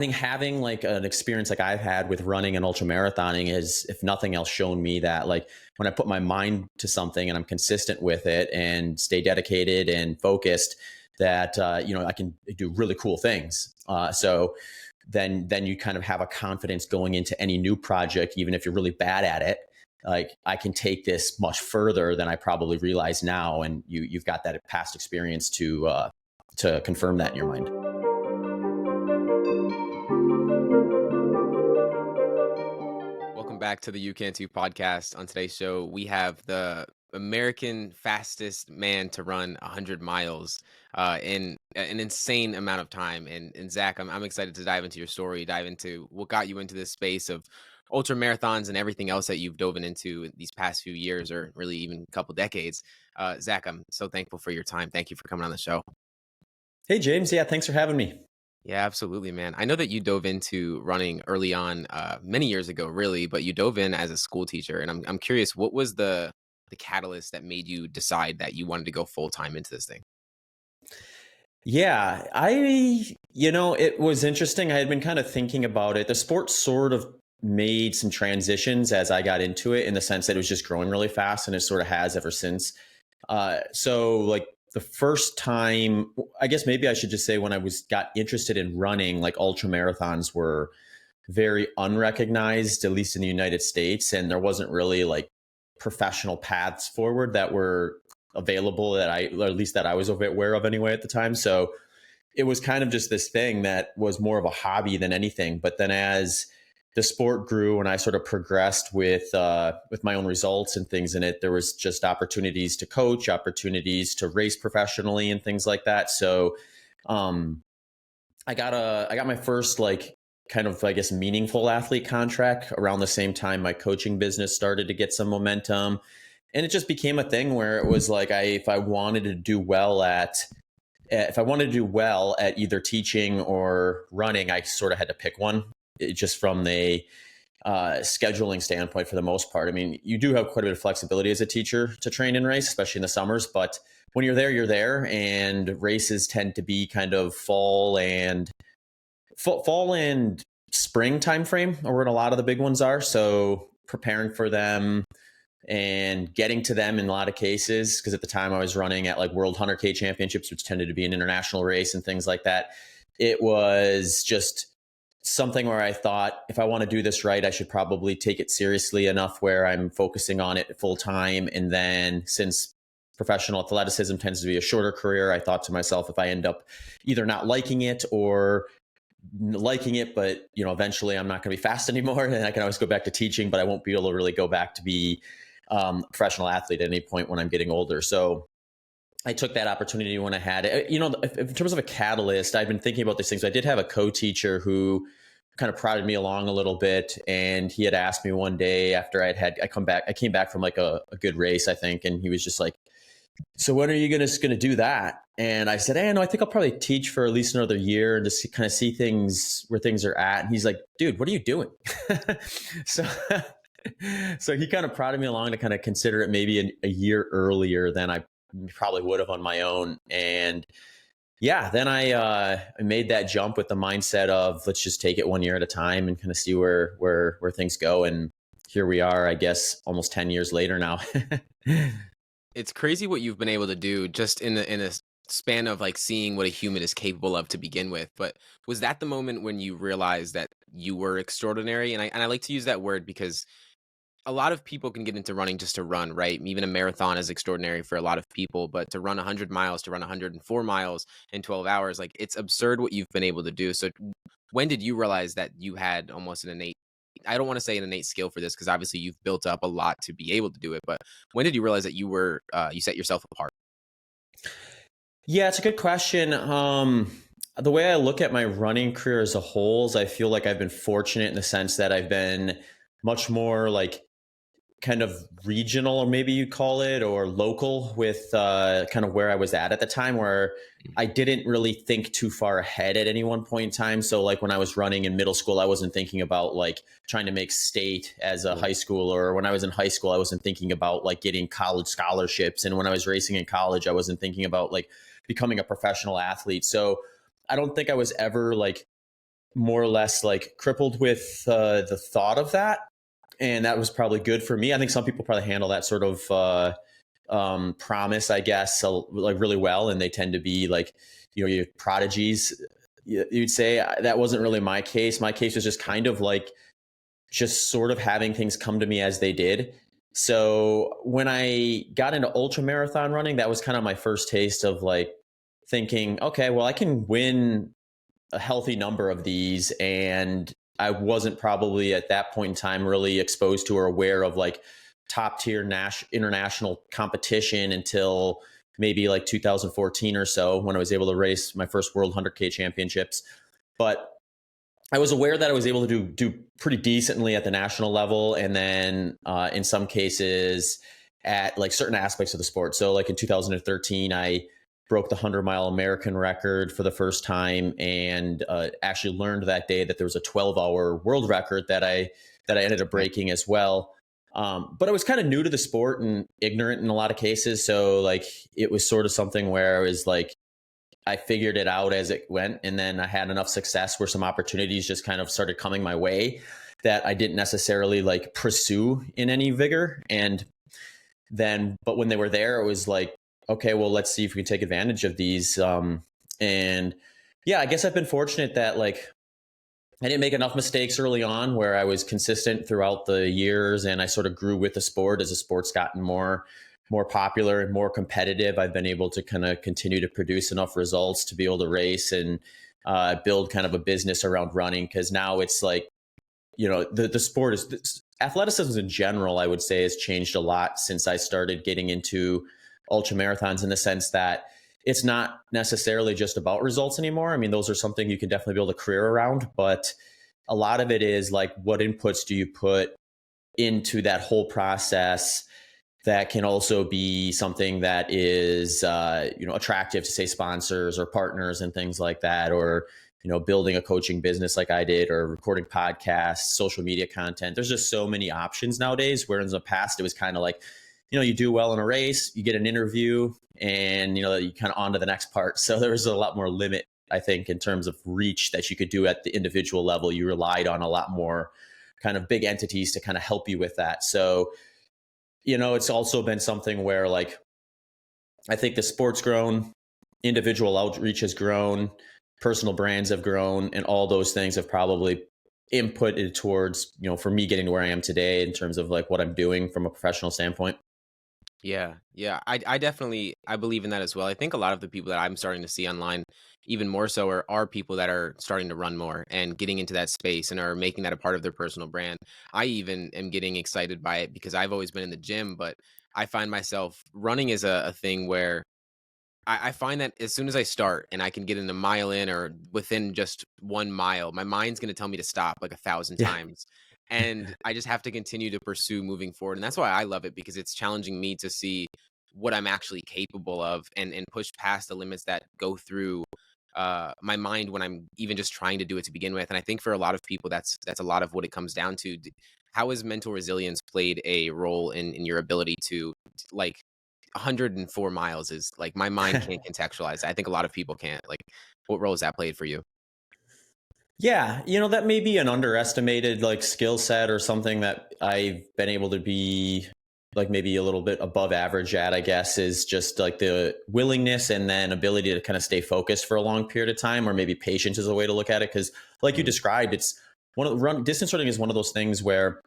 think having like an experience like I've had with running and ultra marathoning is, if nothing else, shown me that like when I put my mind to something and I'm consistent with it and stay dedicated and focused, that I can do really cool things. So then you kind of have a confidence going into any new project, even if you're really bad at it. Like I can take this much further than I probably realize now, and you've got that past experience to confirm that in your mind. Welcome back to the You Can Too podcast. On today's show, we have the American fastest man to run 100 miles in an insane amount of time. And Zach, I'm excited to dive into your story, dive into what got you into this space of ultra marathons and everything else that you've dove into in these past few years, or really even a couple decades. Zach, I'm so thankful for your time. Thank you for coming on the show. Hey, James. Yeah, thanks for having me. Yeah, absolutely, man. I know that you dove into running early on, many years ago, really, but you dove in as a school teacher, and I'm curious, what was the catalyst that made you decide that you wanted to go full time into this thing? Yeah, it was interesting. I had been kind of thinking about it. The sport sort of made some transitions as I got into it, in the sense that it was just growing really fast, and it sort of has ever since. So like the first time, I guess maybe I should just say, when I got interested in running, like ultra marathons were very unrecognized, at least in the United States, and there wasn't really like professional paths forward that were available, or at least that I was aware of anyway at the time. So it was kind of just this thing that was more of a hobby than anything. But then as the sport grew and I sort of progressed with my own results and things in it, there was just opportunities to coach, opportunities to race professionally, and things like that. So um, I got my first like kind of, I guess, meaningful athlete contract around the same time my coaching business started to get some momentum, and it just became a thing where it was like, if I wanted to do well at either teaching or running, I sort of had to pick one. Just from the scheduling standpoint, for the most part. I mean, you do have quite a bit of flexibility as a teacher to train and race, especially in the summers. But when you're there, you're there, and races tend to be kind of fall and spring time frame, or when a lot of the big ones are. So preparing for them and getting to them in a lot of cases, because at the time I was running at like World 100K Championships, which tended to be an international race and things like that. It was just something where I thought, if I want to do this right, I should probably take it seriously enough where I'm focusing on it full time. And then, since professional athleticism tends to be a shorter career, I thought to myself, if I end up either not liking it or liking it, but eventually I'm not going to be fast anymore, and I can always go back to teaching, but I won't be able to really go back to be a professional athlete at any point when I'm getting older. So I took that opportunity when I had it. In terms of a catalyst, I've been thinking about these things. I did have a co-teacher who kind of prodded me along a little bit, and he had asked me one day after I came back from like a good race, I think, and he was just like, "So when are you gonna do that?" And I said, "Hey, no, I think I'll probably teach for at least another year and just kind of see things where things are at." And he's like, "Dude, what are you doing?" so so he kind of prodded me along to kind of consider it maybe a year earlier than I probably would have on my own. And yeah, then I made that jump with the mindset of, let's just take it one year at a time and kind of see where things go. And here we are, I guess, almost 10 years later now. It's crazy what you've been able to do just in a span of like seeing what a human is capable of to begin with. But was that the moment when you realized that you were extraordinary? And I like to use that word because a lot of people can get into running just to run, right? Even a marathon is extraordinary for a lot of people, but to run 100 miles, to run 104 miles in 12 hours, like it's absurd what you've been able to do. So when did you realize that you had almost an innate, I don't want to say an innate skill for this because obviously you've built up a lot to be able to do it, but when did you realize that you set yourself apart? Yeah, it's a good question. The way I look at my running career as a whole is, I feel like I've been fortunate in the sense that I've been much more like kind of regional, or maybe you call it, or local, with kind of where I was at the time, where I didn't really think too far ahead at any one point in time. So like when I was running in middle school, I wasn't thinking about like trying to make state as a Mm. high schooler. Or when I was in high school, I wasn't thinking about like getting college scholarships. And when I was racing in college, I wasn't thinking about like becoming a professional athlete. So I don't think I was ever like more or less like crippled with the thought of that. And that was probably good for me. I think some people probably handle that sort of promise, I guess, so, like really well. And they tend to be like, you prodigies, you'd say. That wasn't really my case. My case was just kind of like just sort of having things come to me as they did. So when I got into ultra marathon running, that was kind of my first taste of like thinking, okay, well, I can win a healthy number of these. And I wasn't probably at that point in time really exposed to or aware of like top tier international competition until maybe like 2014 or so, when I was able to race my first World 100K championships. But I was aware that I was able to do pretty decently at the national level, and then in some cases at like certain aspects of the sport. So like in 2013, I broke the 100-mile American record for the first time, and actually learned that day that there was a 12-hour world record that I ended up breaking as well. But I was kind of new to the sport and ignorant in a lot of cases. So like it was sort of something where I was like, I figured it out as it went. And then I had enough success where some opportunities just kind of started coming my way that I didn't necessarily like pursue in any vigor. And then, but when they were there, it was like, okay, well, let's see if we can take advantage of these. And yeah, I guess I've been fortunate that like I didn't make enough mistakes early on, where I was consistent throughout the years, and I sort of grew with the sport as the sport's gotten more popular and more competitive. I've been able to kind of continue to produce enough results to be able to race and build kind of a business around running. Because now it's like, the sport is athleticism in general, I would say, has changed a lot since I started getting into ultra marathons, in the sense that it's not necessarily just about results anymore. I mean, those are something you can definitely build a career around, but a lot of it is like, what inputs do you put into that whole process that can also be something that is, attractive to, say, sponsors or partners and things like that, or, building a coaching business like I did, or recording podcasts, social media content. There's just so many options nowadays, where in the past it was kind of like, you do well in a race, you get an interview, and, you kind of on to the next part. So there was a lot more limit, I think, in terms of reach that you could do at the individual level. You relied on a lot more kind of big entities to kind of help you with that. So, it's also been something where like, I think the sport's grown, individual outreach has grown, personal brands have grown, and all those things have probably inputted towards, for me getting to where I am today in terms of like what I'm doing from a professional standpoint. Yeah, yeah. I definitely I believe in that as well. I think a lot of the people that I'm starting to see online, even more so, are people that are starting to run more and getting into that space and are making that a part of their personal brand. I even am getting excited by it because I've always been in the gym, but I find myself running is a thing where I find that as soon as I start and I can get in a mile in or within just 1 mile, my mind's going to tell me to stop like 1,000 Yeah. times. And I just have to continue to pursue moving forward. And that's why I love it, because it's challenging me to see what I'm actually capable of, and push past the limits that go through my mind when I'm even just trying to do it to begin with. And I think for a lot of people, that's a lot of what it comes down to. How has mental resilience played a role in your ability to, like, 104 miles is like, my mind can't contextualize. I think a lot of people can't. Like, what role has that played for you? Yeah, that may be an underestimated like skill set, or something that I've been able to be like maybe a little bit above average at, I guess, is just like the willingness and then ability to kind of stay focused for a long period of time, or maybe patience is a way to look at it. Because like you Mhm. described, it's distance running is one of those things where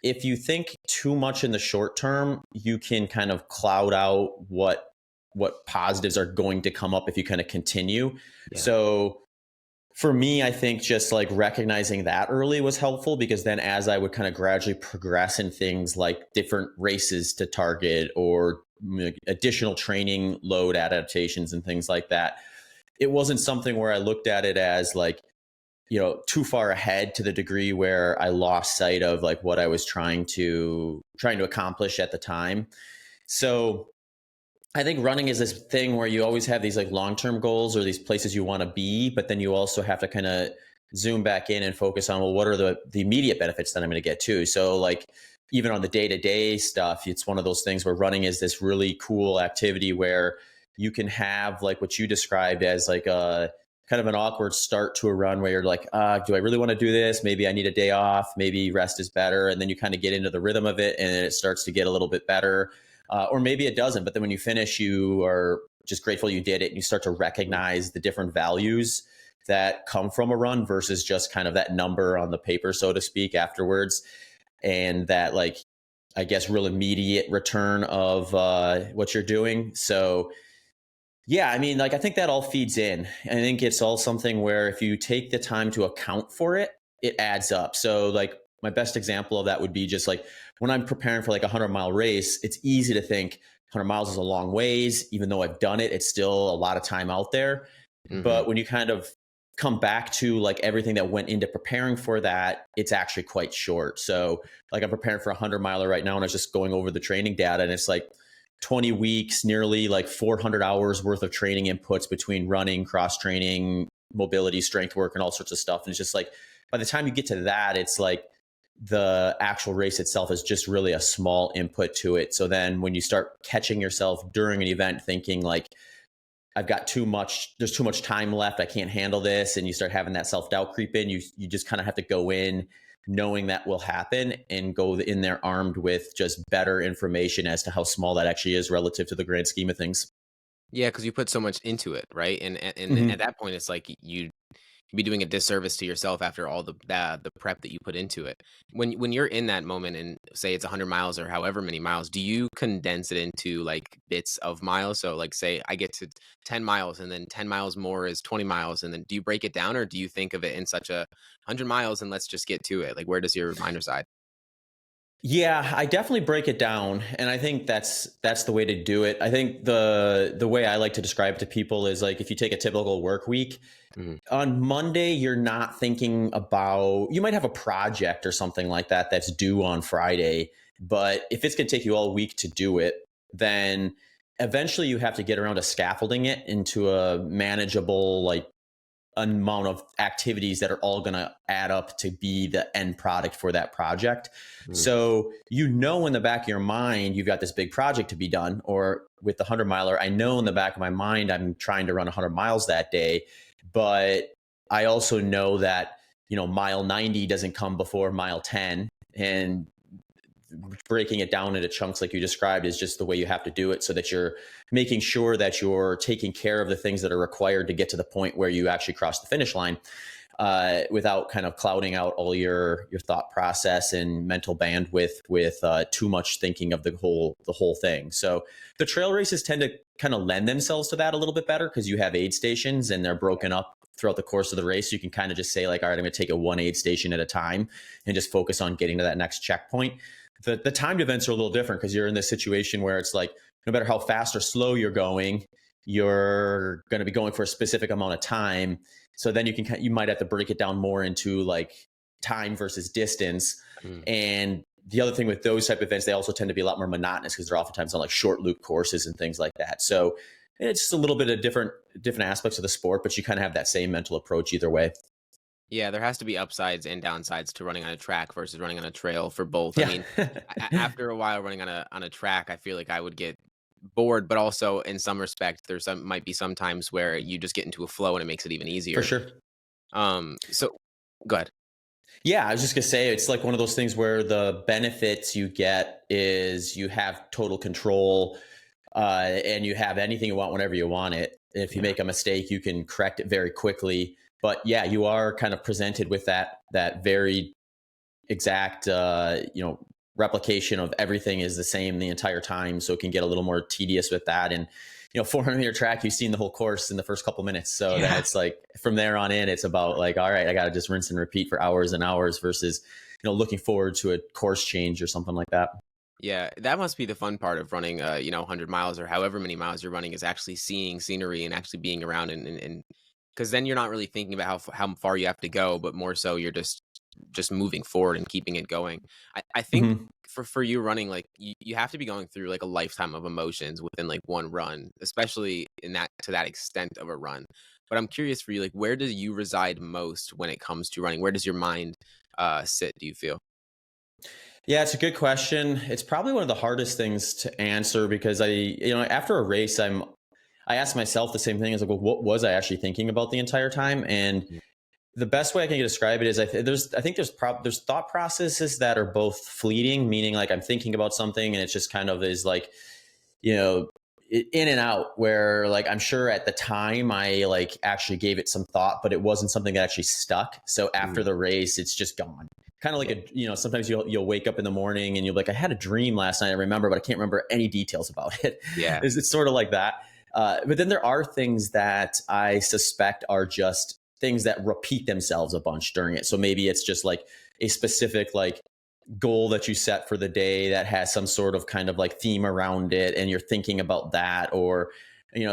if you think too much in the short term, you can kind of cloud out what positives are going to come up if you kind of continue. Yeah. So for me, I think just like recognizing that early was helpful, because then as I would kind of gradually progress in things like different races to target, or additional training load adaptations and things like that, it wasn't something where I looked at it as like, too far ahead to the degree where I lost sight of like what I was trying to accomplish at the time. So I think running is this thing where you always have these like long-term goals, or these places you want to be, but then you also have to kind of zoom back in and focus on, well, what are the immediate benefits that I'm going to get to? So like even on the day-to-day stuff, it's one of those things where running is this really cool activity where you can have like what you described as like a kind of an awkward start to a run where you're like, do I really want to do this? Maybe I need a day off. Maybe rest is better. And then you kind of get into the rhythm of it and it starts to get a little bit better. Or maybe it doesn't. But then when you finish, you are just grateful you did it and you start to recognize the different values that come from a run versus just kind of that number on the paper, so to speak, afterwards. And that, like, I guess, real immediate return of what you're doing. So, yeah, I mean, like, I think that all feeds in. I think it's all something where if you take the time to account for it, it adds up. So, like, my best example of that would be just like when I'm preparing for like a 100-mile race, it's easy to think 100 miles is a long ways. Even though I've done it, it's still a lot of time out there. Hmm. But when you kind of come back to like everything that went into preparing for that, it's actually quite short. So, like, I'm preparing for a 100-miler right now, and I was just going over the training data, and it's like 20 weeks, nearly like 400 hours worth of training inputs between running, cross training, mobility, strength work, and all sorts of stuff. And it's just like, by the time you get to that, it's like the actual race itself is just really a small input to it. So then when you start catching yourself during an event thinking like, I've got too much, there's too much time left, I can't handle this, and you start having that self-doubt creep in, you just kind of have to go in knowing that will happen and go in there armed with just better information as to how small that actually is relative to the grand scheme of things. Yeah, because you put so much into it, right? And at Mm-hmm. that point, it's like you'd be doing a disservice to yourself after all the prep that you put into it. When you're in that moment, and say it's 100 miles or however many miles, do you condense it into like bits of miles? So like say I get to 10 miles and then 10 miles more is 20 miles, and then do you break it down, or do you think of it in such a 100 miles and let's just get to it? Like where does your mind reside? Yeah, I definitely break it down, and I think that's the way to do it. I think the way I like to describe it to people is like if you take a typical work week, Mhm. on Monday, you're not thinking about, you might have a project or something like that that's due on Friday. But if it's going to take you all week to do it, then eventually you have to get around to scaffolding it into a manageable, like, amount of activities that are all going to add up to be the end product for that project. Mhm. So, in the back of your mind, you've got this big project to be done. Or with the 100-miler, I know in the back of my mind, I'm trying to run 100 miles that day. But I also know that, mile 90 doesn't come before mile 10. And breaking it down into chunks like you described is just the way you have to do it, so that you're making sure that you're taking care of the things that are required to get to the point where you actually cross the finish line, without kind of clouding out all your thought process and mental bandwidth with too much thinking of the whole thing. So the trail races tend to kind of lend themselves to that a little bit better because you have aid stations and they're broken up throughout the course of the race. You can kind of just say like, all right, I'm going to take it one aid station at a time and just focus on getting to that next checkpoint. The timed events are a little different because you're in this situation where it's like, no matter how fast or slow you're going, you're going to be going for a specific amount of time. So then you might have to break it down more into like time versus distance. Mhm. And the other thing with those type of events, they also tend to be a lot more monotonous because they're oftentimes on like short loop courses and things like that. So it's just a little bit of different aspects of the sport, but you kind of have that same mental approach either way. Yeah, there has to be upsides and downsides to running on a track versus running on a trail for both. I Yeah. mean, after a while running on a track, I feel like I would get bored, but also in some respect, there's some might be some times where you just get into a flow and it makes it even For easier. sure. So go ahead. Yeah, I was just gonna say it's like one of those things where the benefits you get is you have total control, and you have anything you want whenever you want it. If you Yeah. make a mistake, you can correct it very quickly. But yeah, you are kind of presented with that very exact replication of everything is the same the entire time, so it can get a little more tedious with that. And 400-meter track, you've seen the whole course in the first couple minutes, so then Yeah. it's like from there on in it's about like, all right, I got to just rinse and repeat for hours and hours versus looking forward to a course change or something like that. Yeah, that must be the fun part of running, 100 miles or however many miles you're running is actually seeing scenery and actually being around and because then you're not really thinking about how far you have to go, but more so you're just moving forward and keeping it going. I think Hmm. for you running, like you have to be going through like a lifetime of emotions within like one run, especially in that to that extent of a run. But I'm curious for you, like where do you reside most when it comes to running? Where does your mind sit, do you feel? Yeah, it's a good question. It's probably one of the hardest things to answer because after a race, I asked myself the same thing. I was like, well, what was I actually thinking about the entire time? And Mhm. the best way I can describe it is there's thought processes that are both fleeting, meaning like I'm thinking about something and it's just kind of is like, you know, in and out, where like I'm sure at the time I like actually gave it some thought, but it wasn't something that actually stuck. So after Mhm. the race, it's just gone. Kind of like Yeah. sometimes you'll wake up in the morning and you'll be like, I had a dream last night, I remember, but I can't remember any details about it. Yeah. It's sort of like that. But then there are things that I suspect are just things that repeat themselves a bunch during it. So maybe it's just like a specific like goal that you set for the day that has some sort of kind of like theme around it, and you're thinking about that, or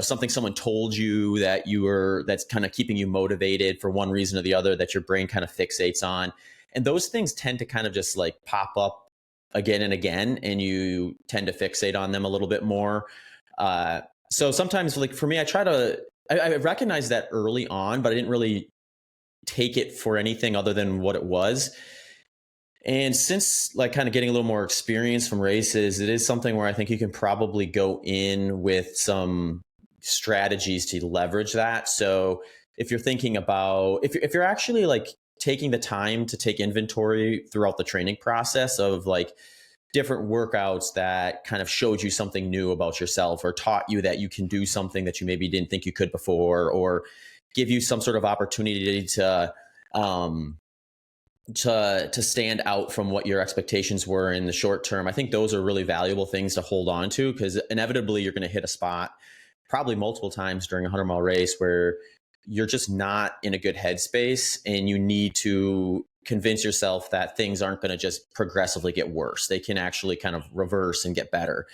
something someone told you that's kind of keeping you motivated for one reason or the other that your brain kind of fixates on. And those things tend to kind of just like pop up again and again, and you tend to fixate on them a little bit more. So sometimes, like for me, I recognized that early on, but I didn't really take it for anything other than what it was. And since like kind of getting a little more experience from races, it is something where I think you can probably go in with some strategies to leverage that. So if you're thinking about, if you're actually like taking the time to take inventory throughout the training process of like different workouts that kind of showed you something new about yourself, or taught you that you can do something that you maybe didn't think you could before, or give you some sort of opportunity um, to stand out from what your expectations were in the short term. I think those are really valuable things to hold on to, because inevitably you're going to hit a spot probably multiple times during a 100-mile race where you're just not in a good headspace, and you need to convince yourself that things aren't going to just progressively get worse. They can actually kind of reverse and get better.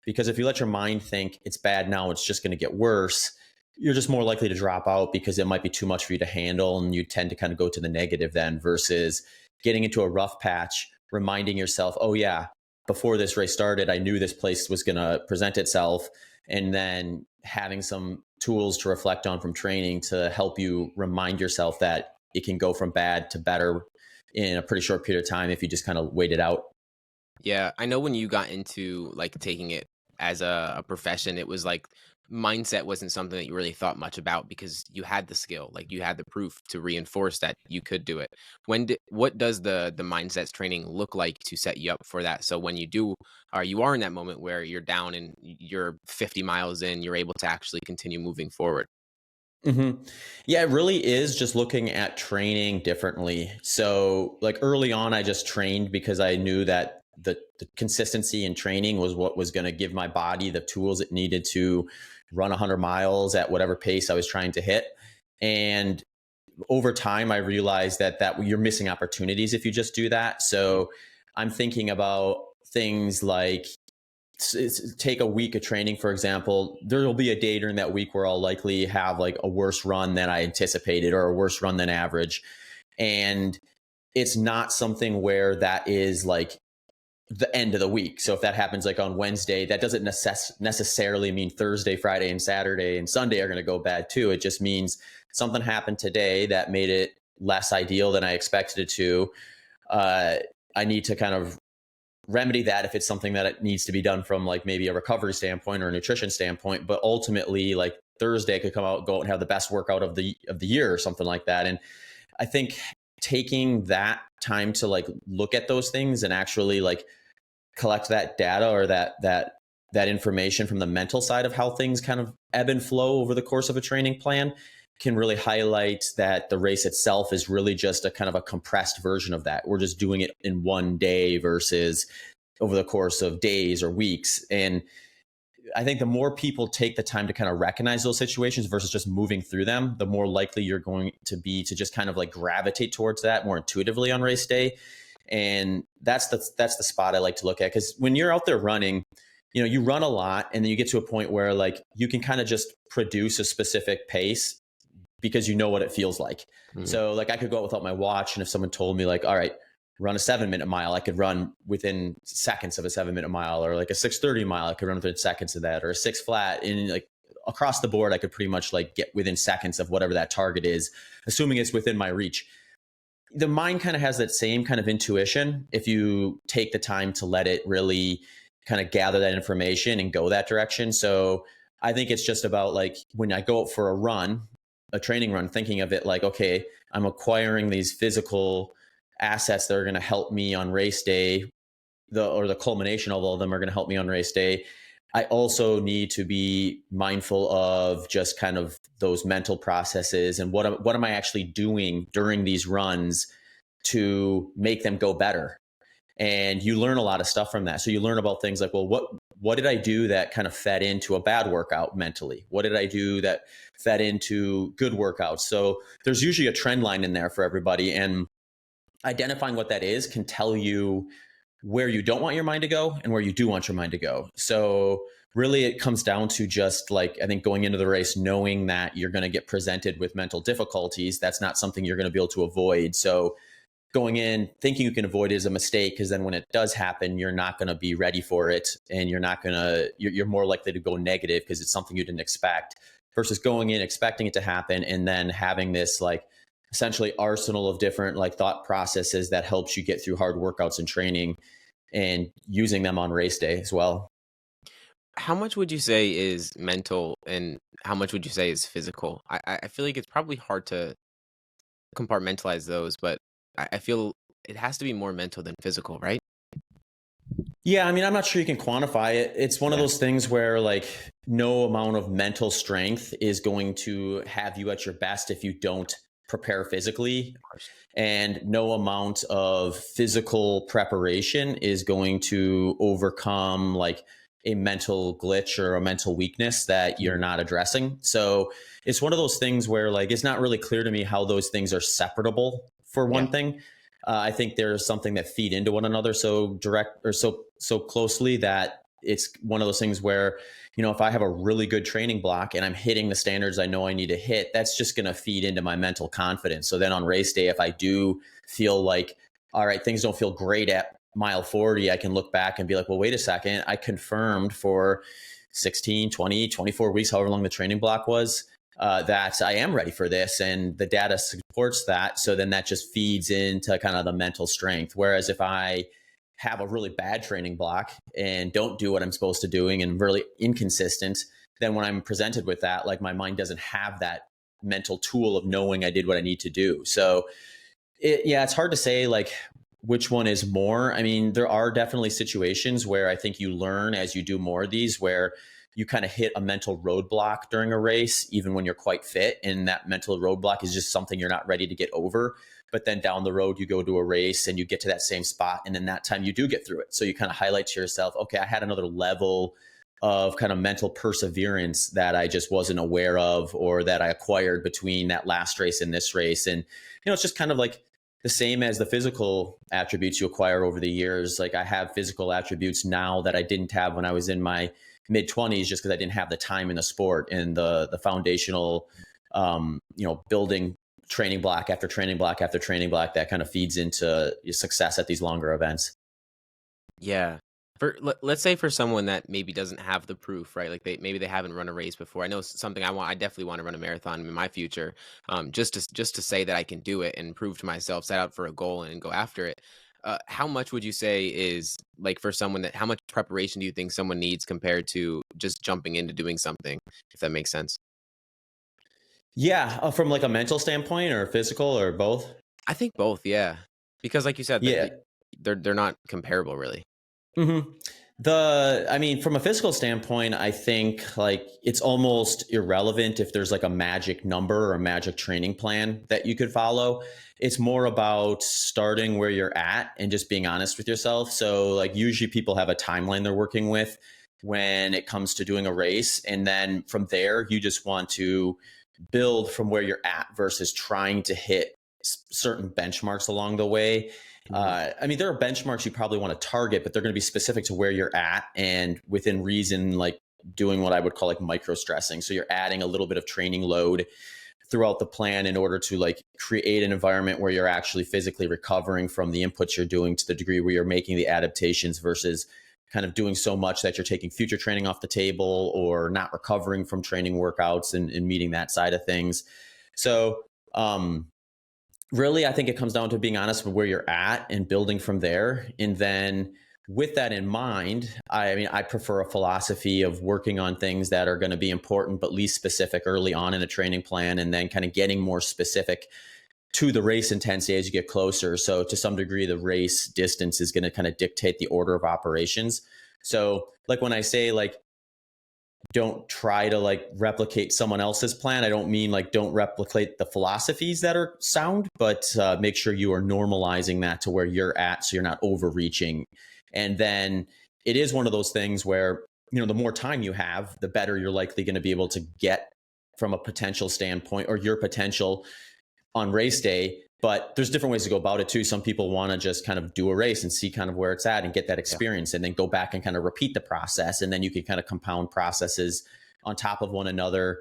Because if you let your mind think it's bad now, it's just going to get worse, you're just more likely to drop out because it might be too much for you to handle. And you tend to kind of go to the negative then, versus getting into a rough patch, reminding yourself, oh, yeah, before this race started, I knew this place was going to present itself. And then having some tools to reflect on from training to help you remind yourself that it can go from bad to better in a pretty short period of time if you just kind of wait it out. Yeah, I know when you got into like taking it as a profession, it was like mindset wasn't something that you really thought much about because you had the skill, like you had the proof to reinforce that you could do it. What does the mindsets training look like to set you up for that? So when you do, or you are in that moment where you're down and you're 50 miles in, you're able to actually continue moving forward. Mm-hmm. Yeah, it really is just looking at training differently. So, like early on, I just trained because I knew that the consistency in training was what was going to give my body the tools it needed to run 100 miles at whatever pace I was trying to hit. And over time, I realized that you're missing opportunities if you just do that. So, I'm thinking about things like, take a week of training, for example. There will be a day during that week where I'll likely have like a worse run than I anticipated, or a worse run than average. And it's not something where that is like the end of the week. So if that happens like on Wednesday, that doesn't necessarily mean Thursday, Friday, and Saturday and Sunday are going to go bad too. It just means something happened today that made it less ideal than I expected it to. Uh, I need to kind of remedy that if it's something that it needs to be done from like maybe a recovery standpoint or a nutrition standpoint. But ultimately, like Thursday, I could go out and have the best workout of the year or something like that. And I think taking that time to like look at those things and actually like collect that data, or that information from the mental side of how things kind of ebb and flow over the course of a training plan, can really highlight that the race itself is really just a kind of a compressed version of that. We're just doing it in one day versus over the course of days or weeks. And I think the more people take the time to kind of recognize those situations versus just moving through them, the more likely you're going to be to just kind of like gravitate towards that more intuitively on race day. And that's the spot I like to look at, because when you're out there running, you run a lot, and then you get to a point where like you can kind of just produce a specific pace because you know what it feels like. Mhm. So like I could go out without my watch, and if someone told me like, all right, run a 7-minute mile, I could run within seconds of a 7-minute mile, or like a 6:30 mile, I could run within seconds of that, or a 6 flat. And like across the board, I could pretty much like get within seconds of whatever that target is, assuming it's within my reach. The mind kind of has that same kind of intuition if you take the time to let it really kind of gather that information and go that direction. So I think it's just about like when I go out for a run, a training run, thinking of it like, okay, I'm acquiring these physical assets that are going to help me on race day, the culmination of all of them are going to help me on race day. I also need to be mindful of just kind of those mental processes and what am I actually doing during these runs to make them go better. And you learn a lot of stuff from that. So you learn about things like, well, what did I do that kind of fed into a bad workout mentally? What did I do that fed into good workouts? So there's usually a trend line in there for everybody, and identifying what that is can tell you where you don't want your mind to go and where you do want your mind to go. So really it comes down to just like, I think going into the race, knowing that you're going to get presented with mental difficulties. That's not something you're going to be able to avoid. So going in thinking you can avoid it is a mistake, because then when it does happen, you're not going to be ready for it, and you're more likely to go negative because it's something you didn't expect, versus going in expecting it to happen and then having this like essentially arsenal of different like thought processes that helps you get through hard workouts and training, and using them on race day as well. How much would you say is mental and how much would you say is physical? I feel like it's probably hard to compartmentalize those, but I feel it has to be more mental than physical, right? Yeah, I mean, I'm not sure you can quantify it. It's one of Yeah, those things where like no amount of mental strength is going to have you at your best if you don't prepare physically, of course. and no amount of physical preparation is going to overcome like a mental glitch or a mental weakness that Mhm. you're not addressing. So it's one of those things where like it's not really clear to me how those things are separable. For Yeah. one thing, I think there's something that feed into one another so direct or so closely that it's one of those things where, if I have a really good training block and I'm hitting the standards I know I need to hit, that's just going to feed into my mental confidence. So then on race day, if I do feel like, all right, things don't feel great at mile 40, I can look back and be like, well, wait a second, I confirmed for 16, 20, 24 weeks, however long the training block was, that I am ready for this, and the data supports that. So then that just feeds into kind of the mental strength. Whereas if I have a really bad training block and don't do what I'm supposed to doing and really inconsistent, then when I'm presented with that, like my mind doesn't have that mental tool of knowing I did what I need to do. So yeah, it's hard to say like which one is more. I mean, there are definitely situations where I think you learn as you do more of these, where you kind of hit a mental roadblock during a race, even when you're quite fit. And that mental roadblock is just something you're not ready to get over. But then down the road, you go to a race and you get to that same spot. And then that time you do get through it. So you kind of highlight to yourself, okay, I had another level of kind of mental perseverance that I just wasn't aware of, or that I acquired between that last race and this race. And, it's just kind of like the same as the physical attributes you acquire over the years. Like I have physical attributes now that I didn't have when I was in my mid 20s, just because I didn't have the time in the sport and the foundational, building training block after training block after training block that kind of feeds into your success at these longer events. Yeah. Let's say for someone that maybe doesn't have the proof, right? Like maybe they haven't run a race before. I know something I definitely want to run a marathon in my future. Just to say that I can do it and prove to myself, set out for a goal and go after it. How much would you say is like for someone that how much preparation do you think someone needs compared to just jumping into doing something, if that makes sense? Yeah, from like a mental standpoint or physical or both. I think both, yeah. Because like you said, Yeah. they're not comparable really. hmm I mean, from a physical standpoint, I think like it's almost irrelevant if there's like a magic number or a magic training plan that you could follow. It's more about starting where you're at and just being honest with yourself. So, like, usually people have a timeline they're working with when it comes to doing a race. And then from there, you just want to build from where you're at versus trying to hit certain benchmarks along the way. Mhm. I mean, there are benchmarks you probably want to target, but they're going to be specific to where you're at and within reason, like doing what I would call like micro stressing. So you're adding a little bit of training load throughout the plan in order to like create an environment where you're actually physically recovering from the inputs you're doing to the degree where you're making the adaptations, versus kind of doing so much that you're taking future training off the table or not recovering from training workouts and meeting that side of things. So, really, I think it comes down to being honest with where you're at and building from there. And then with that in mind, I mean, I prefer a philosophy of working on things that are going to be important, but least specific early on in the training plan, and then kind of getting more specific to the race intensity as you get closer. So to some degree, the race distance is going to kind of dictate the order of operations. So like when I say like, don't try to like replicate someone else's plan. I don't mean like don't replicate the philosophies that are sound, but make sure you are normalizing that to where you're at, so you're not overreaching. And then it is one of those things where, the more time you have, the better you're likely going to be able to get from a potential standpoint, or your potential on race day. But there's different ways to go about it too. Some people want to just kind of do a race and see kind of where it's at and get that experience, and then go back and kind of repeat the process. And then you can kind of compound processes on top of one another.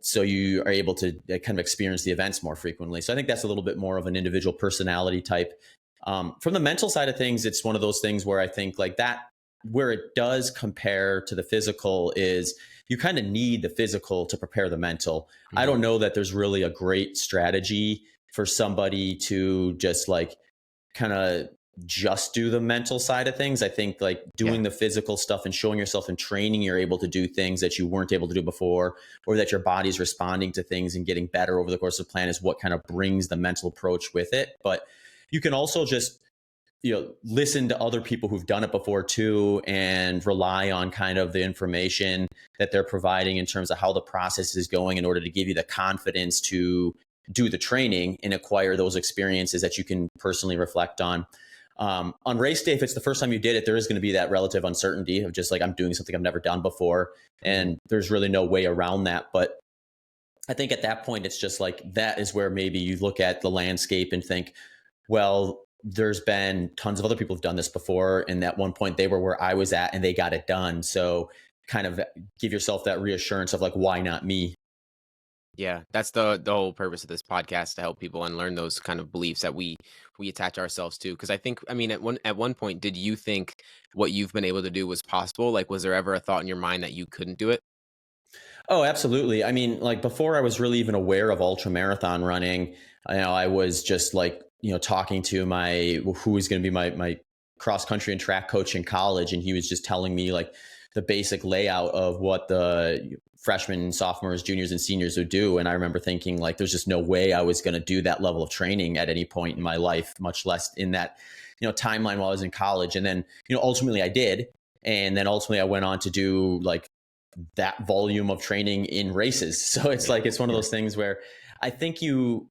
So you are able to kind of experience the events more frequently. So I think that's a little bit more of an individual personality type. From the mental side of things, it's one of those things where I think like that, where it does compare to the physical is you kind of need the physical to prepare the mental. I don't know that there's really a great strategy for somebody to just like kind of just do the mental side of things. I think like doing the physical stuff and showing yourself in training, you're able to do things that you weren't able to do before, or that your body's responding to things and getting better over the course of the plan, is what kind of brings the mental approach with it. But you can also just, listen to other people who've done it before too, and rely on kind of the information that they're providing in terms of how the process is going, in order to give you the confidence to do the training and acquire those experiences that you can personally reflect on. On race day, if it's the first time you did it, there is going to be that relative uncertainty of just like, I'm doing something I've never done before, and there's really no way around that. But I think at that point, it's just like, that is where maybe you look at the landscape and think, well, there's been tons of other people who've done this before, and at one point they were where I was at and they got it done. So kind of give yourself that reassurance of like, why not me? Yeah, that's the whole purpose of this podcast, to help people unlearn those kind of beliefs that we attach ourselves to. Because I think, I mean, at one point, did you think what you've been able to do was possible? Like, was there ever a thought in your mind that you couldn't do it? Oh, absolutely. I mean, like before I was really even aware of ultra marathon running, I was just like, talking to who was going to be my cross country and track coach in college. And he was just telling me like the basic layout of what the freshmen, sophomores, juniors, and seniors would do. And I remember thinking like, there's just no way I was going to do that level of training at any point in my life, much less in that, timeline while I was in college. And then, ultimately I did. And then ultimately I went on to do like that volume of training in races. So it's like, it's one of those things where I think you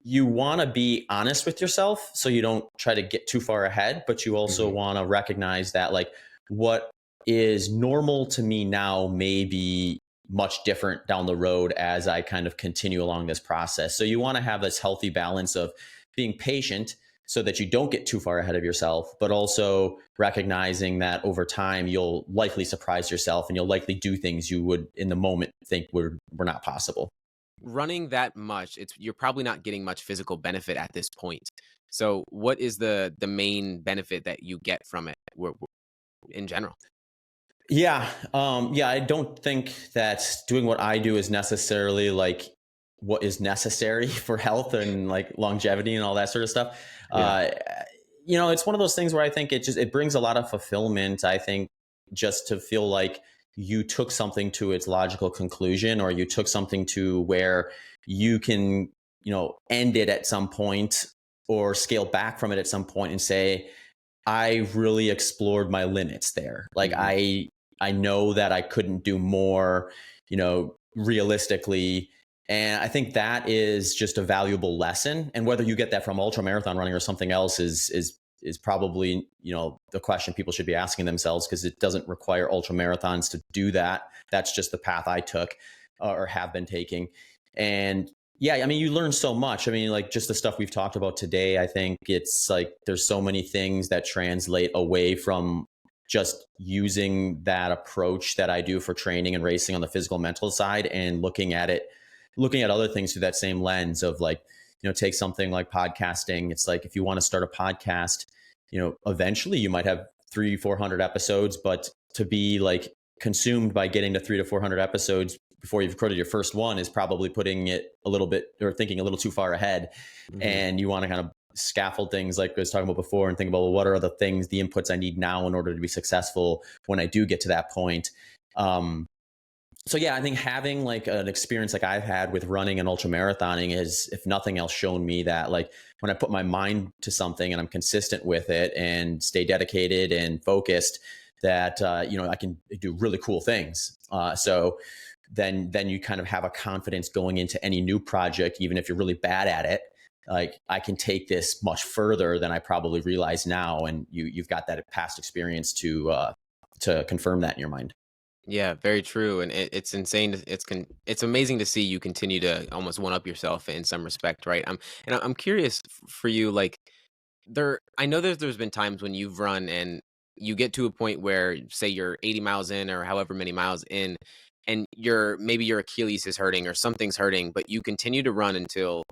want to be honest with yourself, so you don't try to get too far ahead, but you also want to recognize that like what is normal to me now may be much different down the road as I kind of continue along this process. So you want to have this healthy balance of being patient so that you don't get too far ahead of yourself, but also recognizing that over time you'll likely surprise yourself, and you'll likely do things you would in the moment think were not possible. Running that much, you're probably not getting much physical benefit at this point. So, what is the main benefit that you get from it, in general? Yeah, I don't think that doing what I do is necessarily like what is necessary for health and like longevity and all that sort of stuff. Yeah. Uh, it's one of those things where I think it brings a lot of fulfillment. I think just to feel like you took something to its logical conclusion, or you took something to where you can, end it at some point, or scale back from it at some point and say, I really explored my limits there. Like Mhm. I know that I couldn't do more, realistically. And I think that is just a valuable lesson. And whether you get that from ultra marathon running or something else is probably, the question people should be asking themselves, because it doesn't require ultra marathons to do that. That's just the path I took, or have been taking. And yeah, I mean, you learn so much. I mean, like just the stuff we've talked about today, I think it's like there's so many things that translate away from just using that approach that I do for training and racing on the physical mental side, and looking at other things through that same lens of like, take something like podcasting. It's like, if you want to start a podcast, eventually you might have 300-400 episodes, but to be like consumed by getting to 300-400 episodes before you've recorded your first one is probably putting it a little bit, or thinking a little too far ahead. Mhm. And you want to kind of scaffold things like I was talking about before and think about, well, what are the things, the inputs I need now in order to be successful when I do get to that point. Um, so yeah, I think having like an experience like I've had with running and ultra marathoning is, if nothing else, shown me that like when I put my mind to something and I'm consistent with it and stay dedicated and focused, that I can do really cool things. So then you kind of have a confidence going into any new project, even if you're really bad at it. Like I can take this much further than I probably realize now, and you've got that past experience to confirm that in your mind. Yeah, very true, and it's insane. It's amazing to see you continue to almost one up yourself in some respect, right? I'm curious for you, like I know there's been times when you've run and you get to a point where, say, you're 80 miles in or however many miles in, and maybe your Achilles is hurting or something's hurting, but you continue to run until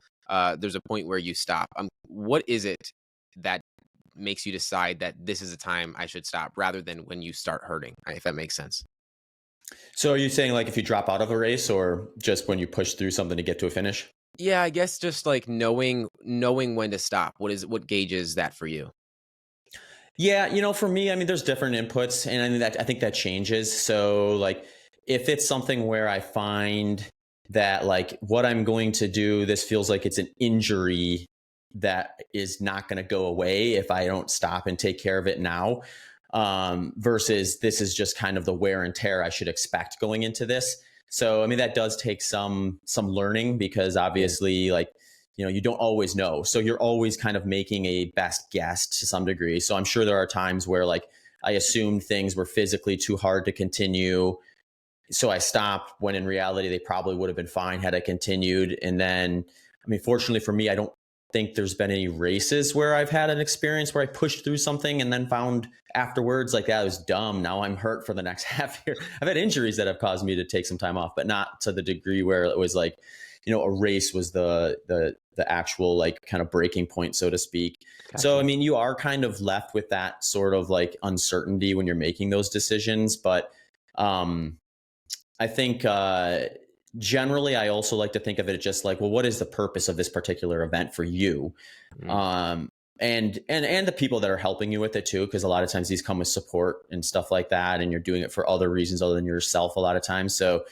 there's a point where you stop. What is it that makes you decide that this is a time I should stop rather than when you start hurting, if that makes sense? So are you saying like if you drop out of a race, or just when you push through something to get to a finish? Yeah, I guess just like knowing when to stop. What gauges that for you? Yeah, for me, I mean, there's different inputs, and I think that changes. So, like, if it's something where I find that, like, what I'm going to do, this feels like it's an injury that is not going to go away if I don't stop and take care of it now, versus this is just kind of the wear and tear I should expect going into this. So, I mean, that does take some learning, because Yeah. obviously, like, you don't always know. So you're always kind of making a best guess to some degree. So I'm sure there are times where like I assumed things were physically too hard to continue. So I stopped, when in reality, they probably would have been fine had I continued. And then, I mean, fortunately for me, I don't think there's been any races where I've had an experience where I pushed through something and then found afterwards like that was dumb. Now I'm hurt for the next half year. I've had injuries that have caused me to take some time off, but not to the degree where it was like, a race was the actual like kind of breaking point, so to speak. So I Gotcha. mean, you are kind of left with that sort of like uncertainty when you're making those decisions. But um I think generally, I also like to think of it just like, well, what is the purpose of this particular event for you? Mm, Um, and the people that are helping you with it too, because a lot of times these come with support and stuff like that, and you're doing it for other reasons other than yourself a lot of times. So,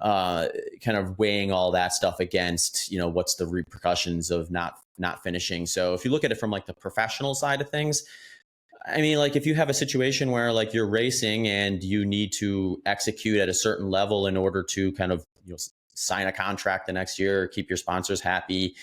uh, kind of weighing all that stuff against, what's the repercussions of not finishing. So, if you look at it from like the professional side of things, I mean, like if you have a situation where like you're racing and you need to execute at a certain level in order to kind of sign a contract the next year or keep your sponsors happy.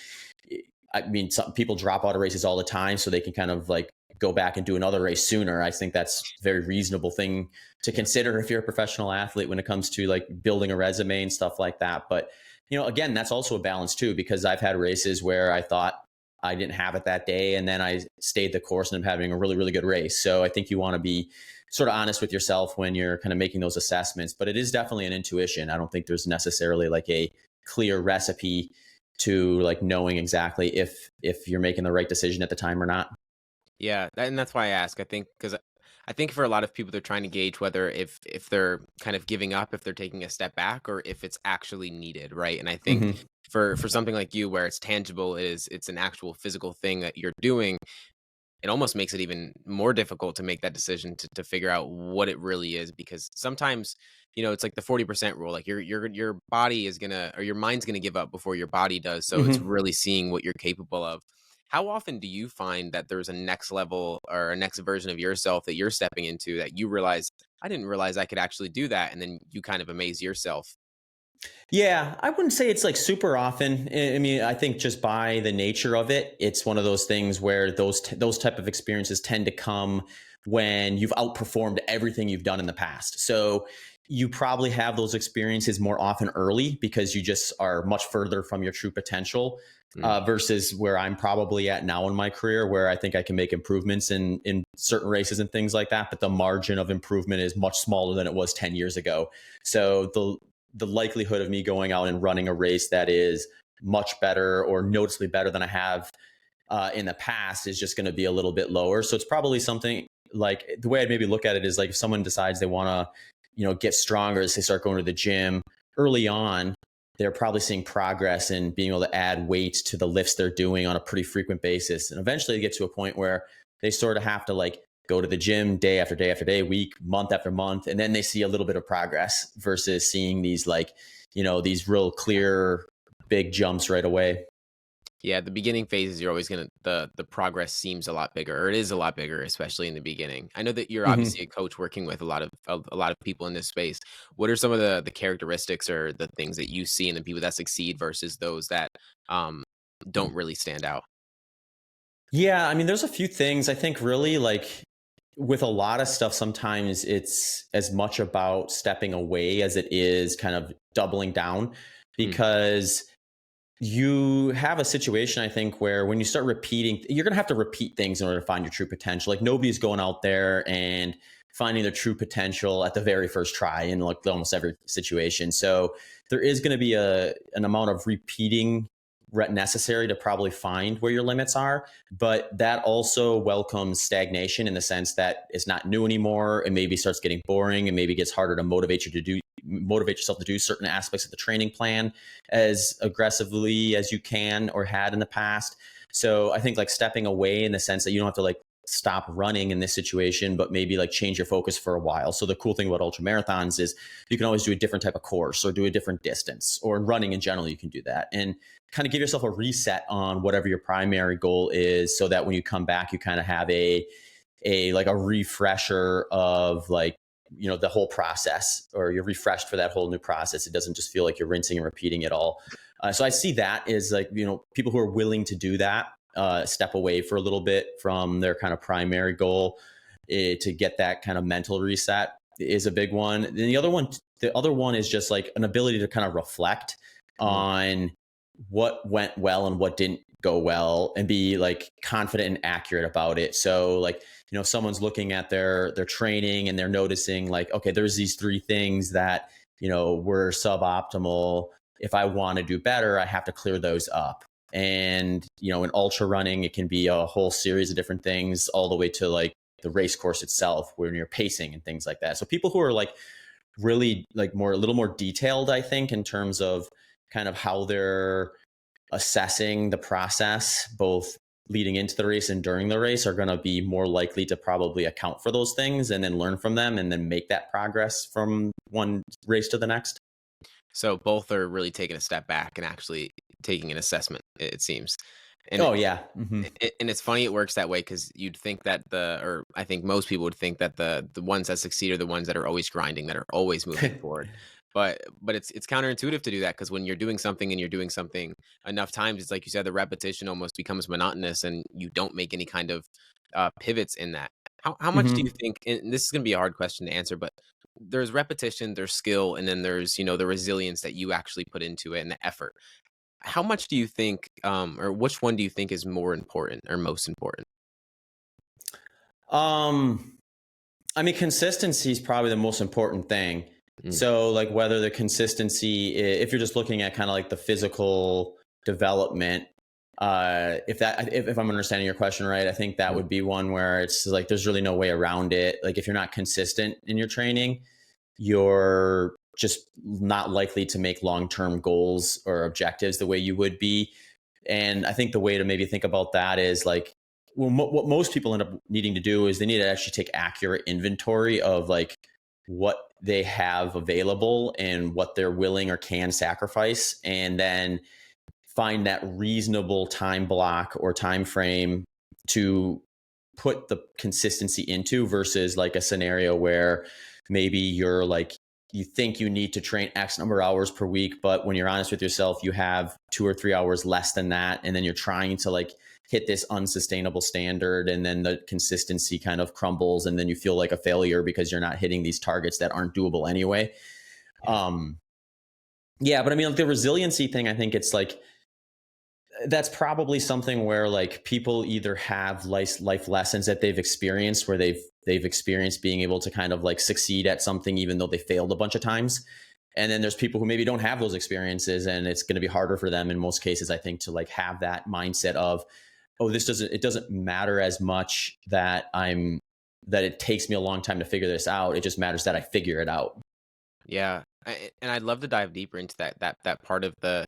I mean, some people drop out of races all the time so they can kind of like go back and do another race sooner. I think that's a very reasonable thing to yeah. consider if you're a professional athlete when it comes to like building a resume and stuff like that. But again, that's also a balance too, because I've had races where I thought I didn't have it that day, and then I stayed the course and I'm having a really, really good race. So I think you want to be sort of honest with yourself when you're kind of making those assessments. But it is definitely an intuition. I don't think there's necessarily like a clear recipe to like knowing exactly if you're making the right decision at the time or not. Yeah, and that's why I ask. I think because I think for a lot of people, they're trying to gauge whether if they're kind of giving up, if they're taking a step back, or if it's actually needed, right? And I think Hmm. for something like you, where it's tangible, it's an actual physical thing that you're doing. It almost makes it even more difficult to make that decision to figure out what it really is, because sometimes it's like the 40% rule, like your body is gonna, or your mind's gonna give up before your body does, so it's Hmm. really seeing what you're capable of. How often do you find that there's a next level or a next version of yourself that you're stepping into that you realize, I didn't realize I could actually do that, and then you kind of amaze yourself? Yeah, I wouldn't say it's like super often. I mean, I think just by the nature of it, it's one of those things where those type of experiences tend to come when you've outperformed everything you've done in the past. So you probably have those experiences more often early because you just are much further from your true potential. Mm, Versus where I'm probably at now in my career, where I think I can make improvements in certain races and things like that, but the margin of improvement is much smaller than it was 10 years ago. So the likelihood of me going out and running a race that is much better or noticeably better than I have in the past is just going to be a little bit lower. So it's probably something like, the way I'd maybe look at it is like if someone decides they want to, get stronger as they start going to the gym early on, they're probably seeing progress and being able to add weight to the lifts they're doing on a pretty frequent basis. And eventually they get to a point where they sort of have to like go to the gym day after day after day, week, month after month. And then they see a little bit of progress versus seeing these like, these real clear big jumps right away. Yeah, the beginning phases, you're always gonna the progress seems a lot bigger, or it is a lot bigger, especially in the beginning. I know that you're obviously a Hmm. coach working with a lot of people in this space. What are some of the characteristics or the things that you see in the people that succeed versus those that um don't really stand out? Yeah, I mean, there's a few things I think really like with a lot of stuff, sometimes it's as much about stepping away as it is kind of doubling down Mm, because you have a situation, I think, where when you start repeating, you're going to have to repeat things in order to find your true potential. Like nobody's going out there and finding their true potential at the very first try in like almost every situation. So there is going to be an amount of repeating necessary to probably find where your limits are. But that also welcomes stagnation in the sense that it's not new anymore. It maybe starts getting boring and maybe gets harder to motivate yourself to do certain aspects of the training plan as aggressively as you can or had in the past. So I think like stepping away in the sense that you don't have to like stop running in this situation, but maybe like change your focus for a while. So the cool thing about ultra marathons is you can always do a different type of course or do a different distance, or in running in general, you can do that and kind of give yourself a reset on whatever your primary goal is so that when you come back, you kind of have a like a refresher of like the whole process, or you're refreshed for that whole new process. It doesn't just feel like you're rinsing and repeating it all. So I see that as like people who are willing to do that, step away for a little bit from their kind of primary goal, to get that kind of mental reset is a big one. Then the other one is just like an ability to kind of reflect mm. on what went well and what didn't go well and be like confident and accurate about it. So like, if someone's looking at their training and they're noticing like, okay, there's these three things that, were suboptimal. If I want to do better, I have to clear those up. And, in ultra running, it can be a whole series of different things all the way to like the race course itself when you're pacing and things like that. So people who are like really like a little more detailed, I think, in terms of kind of how they're assessing the process, both leading into the race and during the race, are going to be more likely to probably account for those things and then learn from them and then make that progress from one race to the next. So both are really taking a step back and actually taking an assessment, it seems. And Oh yeah. Hmm. and it's funny it works that way because you'd think that or I think most people would think that the ones that succeed are the ones that are always grinding, that are always moving forward. But it's counterintuitive to do that because when you're doing something and you're doing something enough times, it's like you said, the repetition almost becomes monotonous and you don't make any kind of pivots in that. How much do you Hmm. think? And this is going to be a hard question to answer, but there's repetition, there's skill, and then there's the resilience that you actually put into it and the effort. How much do you think, or which one do you think is more important or most important? um I mean, consistency is probably the most important thing. Mm, So, like, whether the consistency, if you're just looking at kind of like the physical development, if I'm understanding your question right, I think that mm. would be one where it's like there's really no way around it. Like, if you're not consistent in your training, you're just not likely to make long-term goals or objectives the way you would be. And I think the way to maybe think about that is like, well, what most people end up needing to do is they need to actually take accurate inventory of like what they have available and what they're willing or can sacrifice, and then find that reasonable time block or time frame to put the consistency into versus like a scenario where maybe you're like you think you need to train X number of hours per week, but when you're honest with yourself, you have 2 or 3 hours less than that. And then you're trying to like hit this unsustainable standard. And then the consistency kind of crumbles. And then you feel like a failure because you're not hitting these targets that aren't doable anyway. Yeah. Um, yeah, but I mean, like the resiliency thing, I think it's like that's probably something where like people either have life lessons that they've experienced where they've experienced being able to kind of like succeed at something even though they failed a bunch of times. And then there's people who maybe don't have those experiences and it's going to be harder for them in most cases, I think, to like have that mindset of, oh, it doesn't matter as much that it takes me a long time to figure this out. It just matters that I figure it out. Yeah. And I'd love to dive deeper into that part of the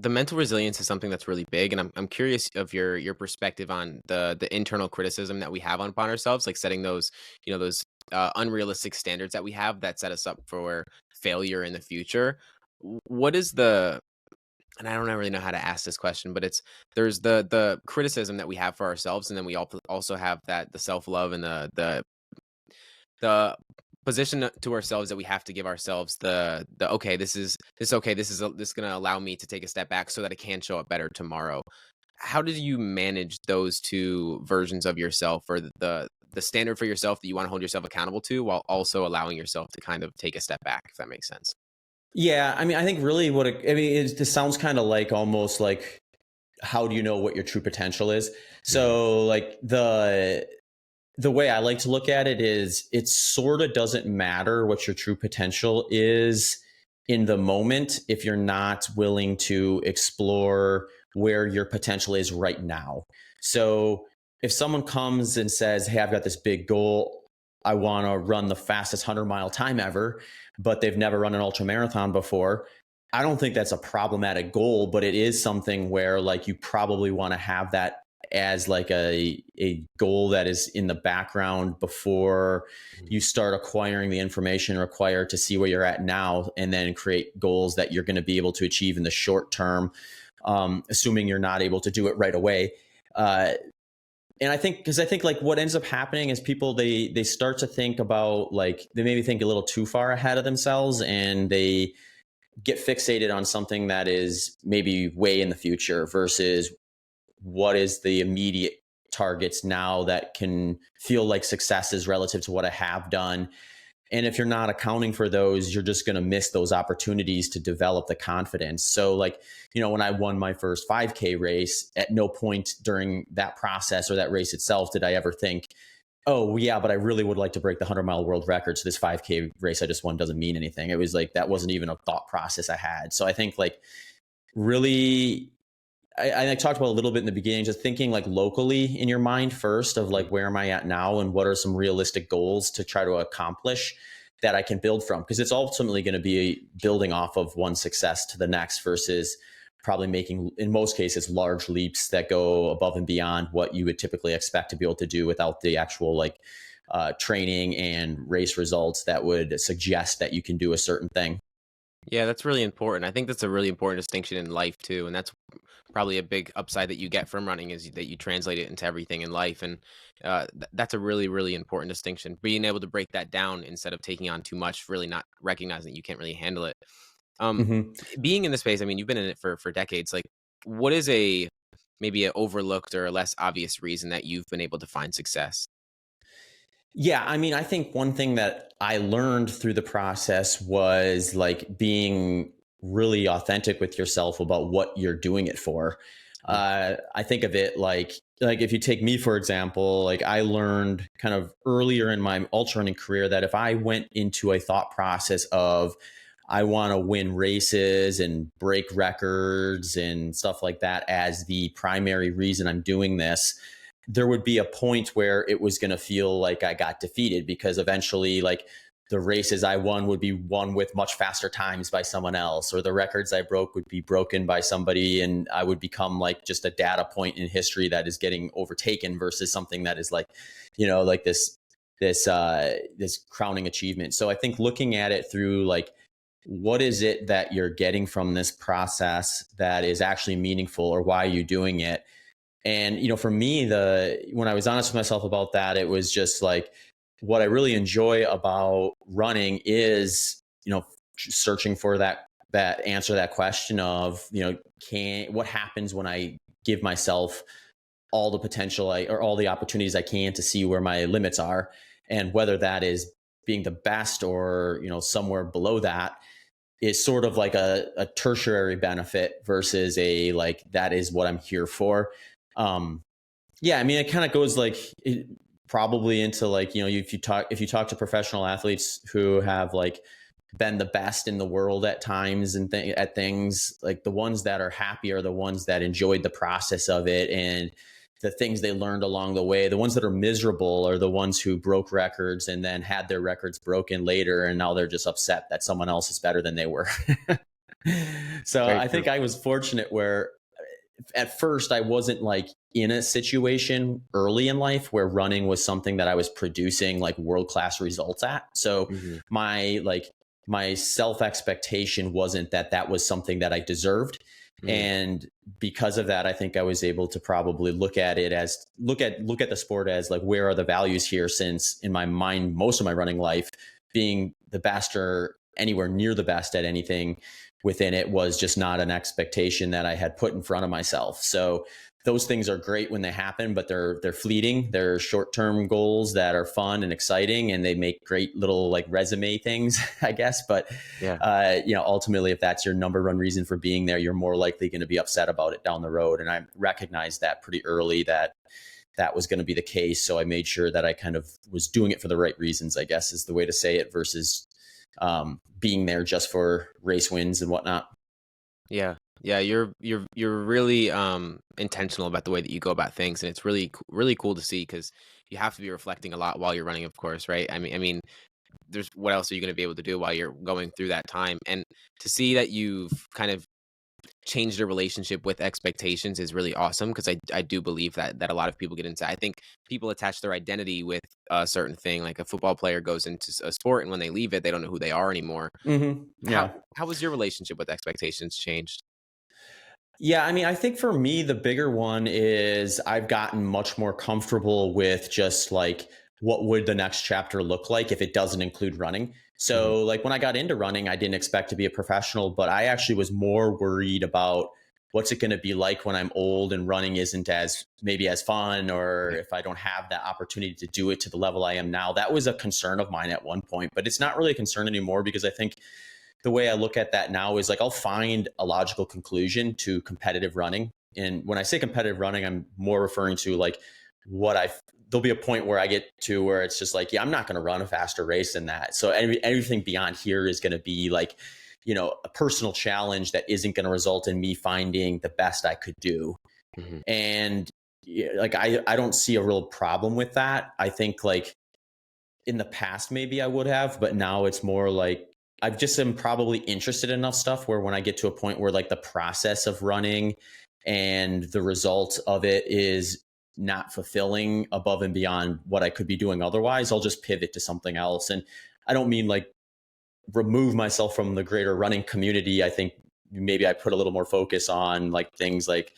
mental resilience is something that's really big, and I'm curious of your perspective on the internal criticism that we have upon ourselves, like setting those those unrealistic standards that we have that set us up for failure in the future. What is the and I don't really know how to ask this question, but there's the criticism that we have for ourselves, and then we also have that the self love and the position to ourselves that we have to give ourselves the okay, this is going to allow me to take a step back so that it can show up better tomorrow. How did you manage those two versions of yourself, or the standard for yourself that you want to hold yourself accountable to, while also allowing yourself to kind of take a step back, if that makes sense? Yeah, I mean, I think really this sounds kind of like almost like how do you know what your true potential is? Mhm. So like the way I like to look at it is it sort of doesn't matter what your true potential is in the moment if you're not willing to explore where your potential is right now. So if someone comes and says, "Hey, I've got this big goal. I want to run the fastest 100-mile time ever," but they've never run an ultra marathon before, I don't think that's a problematic goal, but it is something where like you probably want to have that as like a goal that is in the background before Mhm. you start acquiring the information required to see where you're at now, and then create goals that you're going to be able to achieve in the short term, assuming you're not able to do it right away. uh, and I think because I think like what ends up happening is people they start to think about like they maybe think a little too far ahead of themselves, and they get fixated on something that is maybe way in the future versus what is the immediate targets now that can feel like successes relative to what I have done. And if you're not accounting for those, you're just going to miss those opportunities to develop the confidence. So, like, when I won my first 5K race, at no point during that process or that race itself did I ever think, oh, yeah, but I really would like to break the 100-mile world record. So, this 5K race I just won doesn't mean anything. It was like that wasn't even a thought process I had. So, I think, like, really I talked about a little bit in the beginning, just thinking like locally in your mind first of like, where am I at now and what are some realistic goals to try to accomplish that I can build from? Because it's ultimately going to be building off of one success to the next versus probably making, in most cases, large leaps that go above and beyond what you would typically expect to be able to do without the actual like training and race results that would suggest that you can do a certain thing. Yeah, that's really important. I think that's a really important distinction in life too, and that's probably a big upside that you get from running is that you translate it into everything in life, and that's a really important distinction. Being able to break that down instead of taking on too much, really not recognizing that you can't really handle it. Um, Mhm. being in the space, I mean, you've been in it for decades. Like, what is a maybe a overlooked or a less obvious reason that you've been able to find success? Yeah, I mean, I think one thing that I learned through the process was like being really authentic with yourself about what you're doing it for. Mm. I think of it like if you take me for example, like I learned kind of earlier in my ultra running career that if I went into a thought process of I want to win races and break records and stuff like that as the primary reason I'm doing this, there would be a point where it was going to feel like I got defeated because eventually, like, the races I won would be won with much faster times by someone else, or the records I broke would be broken by somebody, and I would become like just a data point in history that is getting overtaken versus something that is like, like this crowning achievement. So I think looking at it through like, what is it that you're getting from this process that is actually meaningful, or why are you doing it? And for me, the when I was honest with myself about that, it was just like what I really enjoy about running is searching for that answer to that question of can what happens when I give myself all the potential or all the opportunities I can to see where my limits are, and whether that is being the best or somewhere below that is sort of like a tertiary benefit versus a like that is what I'm here for. um yeah, I mean, it kind of goes like probably into like if you talk to professional athletes who have like been the best in the world at times and at things, like the ones that are happy are the ones that enjoyed the process of it and the things they learned along the way. The ones that are miserable are the ones who broke records and then had their records broken later, and now they're just upset that someone else is better than they were. So Very I true. think I was fortunate where at first I wasn't like in a situation early in life where running was something that I was producing like world class results at. So Hmm. my self expectation wasn't that that was something that I deserved. Hmm. And because of that, I think I was able to probably look at it as look at the sport as like, where are the values here? Since in my mind, most of my running life, being the best or anywhere near the best at anything within it was just not an expectation that I had put in front of myself. So those things are great when they happen, but they're fleeting. They're short-term goals that are fun and exciting, and they make great little like resume things, I guess. But Yeah. ultimately, if that's your number one reason for being there, you're more likely going to be upset about it down the road. And I recognized that pretty early that that was going to be the case. So I made sure that I kind of was doing it for the right reasons, I guess is the way to say it, versus being there just for race wins and whatnot. Yeah. Yeah, you're really intentional about the way that you go about things, and it's really cool to see because you have to be reflecting a lot while you're running, of course, right? I mean, there's what else are you going to be able to do while you're going through that time? And to see that you've kind of changed your relationship with expectations is really awesome because I do believe that a lot of people get into. I think people attach their identity with a certain thing, like a football player goes into a sport and when they leave it, they don't know who they are anymore. How Yeah. how was your relationship with expectations changed? Yeah, I mean, I think for me, the bigger one is I've gotten much more comfortable with just like what would the next chapter look like if it doesn't include running. Mhm. So, like when I got into running, I didn't expect to be a professional, but I actually was more worried about what's it going to be like when I'm old and running isn't as maybe as fun, or Right. if I don't have that opportunity to do it to the level I am now. That was a concern of mine at one point, but it's not really a concern anymore because I think the way I look at that now is like I'll find a logical conclusion to competitive running. And when I say competitive running, I'm more referring to like what I there'll be a point where I get to where it's just like, yeah, I'm not going to run a faster race than that. So everything beyond here is going to be like, a personal challenge that isn't going to result in me finding the best I could do. Mhm. And yeah, like I don't see a real problem with that. I think like in the past maybe I would have, but now it's more like I've just am probably interested in enough stuff where when I get to a point where like the process of running and the result of it is not fulfilling above and beyond what I could be doing otherwise, I'll just pivot to something else. And I don't mean like remove myself from the greater running community. I think maybe I put a little more focus on like things like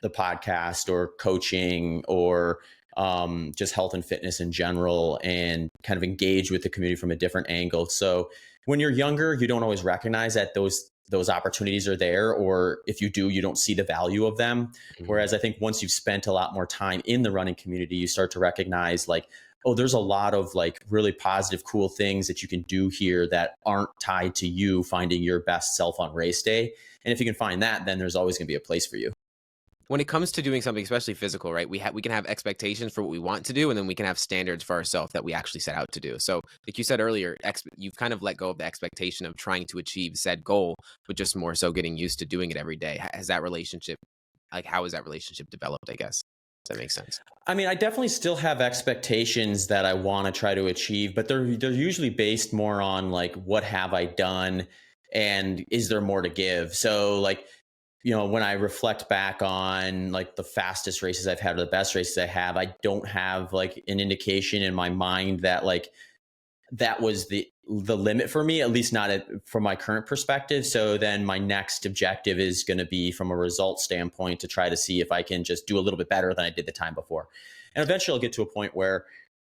the podcast or coaching or just health and fitness in general, and kind of engage with the community from a different angle. So when you're younger, you don't always recognize that those opportunities are there, or if you do, you don't see the value of them. Mhm. Whereas I think once you've spent a lot more time in the running community, you start to recognize like, oh, there's a lot of like really positive, cool things that you can do here that aren't tied to you finding your best self on race day. And if you can find that, then there's always going to be a place for you. When it comes to doing something, especially physical, right? We can have expectations for what we want to do, and then we can have standards for ourselves that we actually set out to do. So, like you said earlier, you've kind of let go of the expectation of trying to achieve said goal, but just more so getting used to doing it every day. Has that relationship, like, how has that relationship developed? I guess does that make sense? I mean, I definitely still have expectations that I want to try to achieve, but they're usually based more on like what have I done and is there more to give. So like, when I reflect back on like the fastest races I've had or the best races I have, I don't have like an indication in my mind that like that was the limit for me, at least not from my current perspective. So then my next objective is going to be from a result standpoint to try to see if I can just do a little bit better than I did the time before. And eventually I'll get to a point where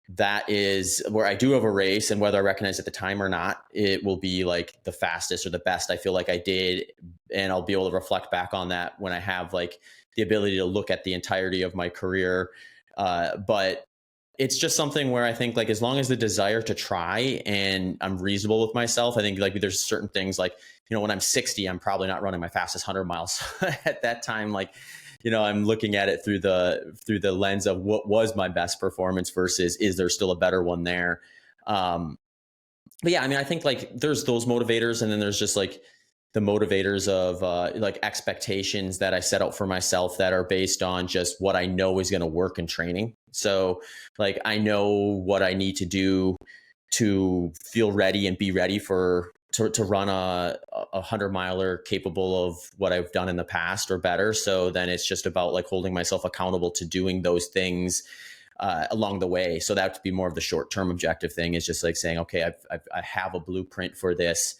that is where I do have a race, and whether I recognize at the time or not, it will be like the fastest or the best I feel like I did. And I'll be able to reflect back on that when I have like the ability to look at the entirety of my career. But it's just something where I think like as long as the desire to try and I'm reasonable with myself, I think like there's certain things like, when I'm 60, I'm probably not running my fastest 100 miles at that time. Like, I'm looking at it through the lens of what was my best performance versus is there still a better one there. But yeah, I mean, I think like there's those motivators, and then there's just like the motivators of like expectations that I set out for myself that are based on just what I know is going to work in training. So like I know what I need to do to feel ready and be ready for to run a 100 miler capable of what I've done in the past or better. So then it's just about like holding myself accountable to doing those things along the way. So that would be more of the short term objective thing, is just like saying, okay, I have a blueprint for this.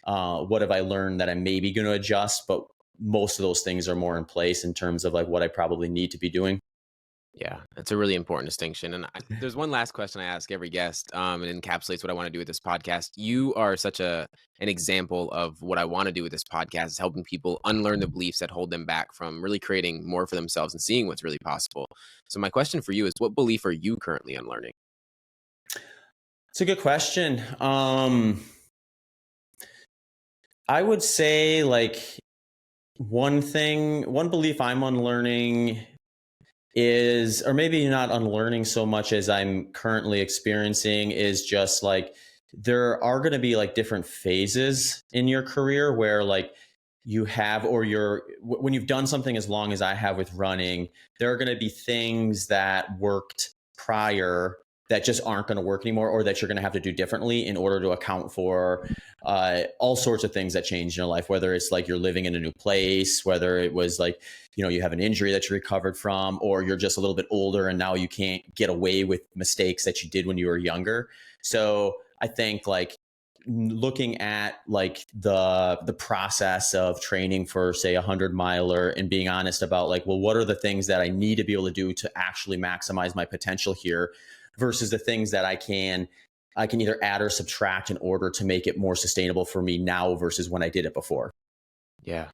What have I learned that I'm maybe going to adjust? But most of those things are more in place in terms of like what I probably need to be doing. Yeah, that's a really important distinction. And there's one last question I ask every guest, and it encapsulates what I want to do with this podcast. You are such an example of what I want to do with this podcast, is helping people unlearn the beliefs that hold them back from really creating more for themselves and seeing what's really possible. So my question for you is, what belief are you currently unlearning? It's a good question. I would say like one belief I'm unlearning is, or maybe not unlearning so much as I'm currently experiencing, is just like there are going to be like different phases in your career where like you have, or when you've done something as long as I have with running, there are going to be things that worked prior that just aren't going to work anymore, or that you're going to have to do differently in order to account for all sorts of things that change in your life, whether it's like you're living in a new place, whether it was like, you have an injury that you recovered from, or you're just a little bit older and now you can't get away with mistakes that you did when you were younger. So I think like looking at like the process of training for say 100 miler and being honest about like, well, what are the things that I need to be able to do to actually maximize my potential here versus the things that I can either add or subtract in order to make it more sustainable for me now versus when I did it before. Yeah.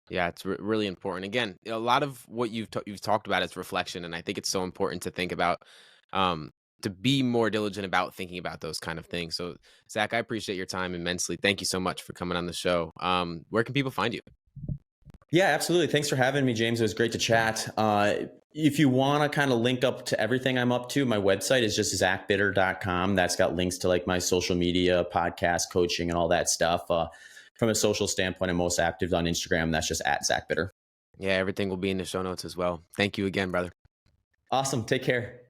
Yeah, it's really important. Again, a lot of what you've talked about is reflection, and I think it's so important to think about, um, to be more diligent about thinking about those kind of things. So, Zach, I appreciate your time immensely. Thank you so much for coming on the show. Where can people find you? Yeah, absolutely. Thanks for having me, James. It was great to chat. If you want to kind of link up to everything I'm up to, my website is just zachbitter.com. That's got links to like my social media, podcast, coaching, and all that stuff. From a social standpoint, I'm most active on Instagram. That's just at Zach Bitter. Yeah, everything will be in the show notes as well. Thank you again, brother. Awesome. Take care.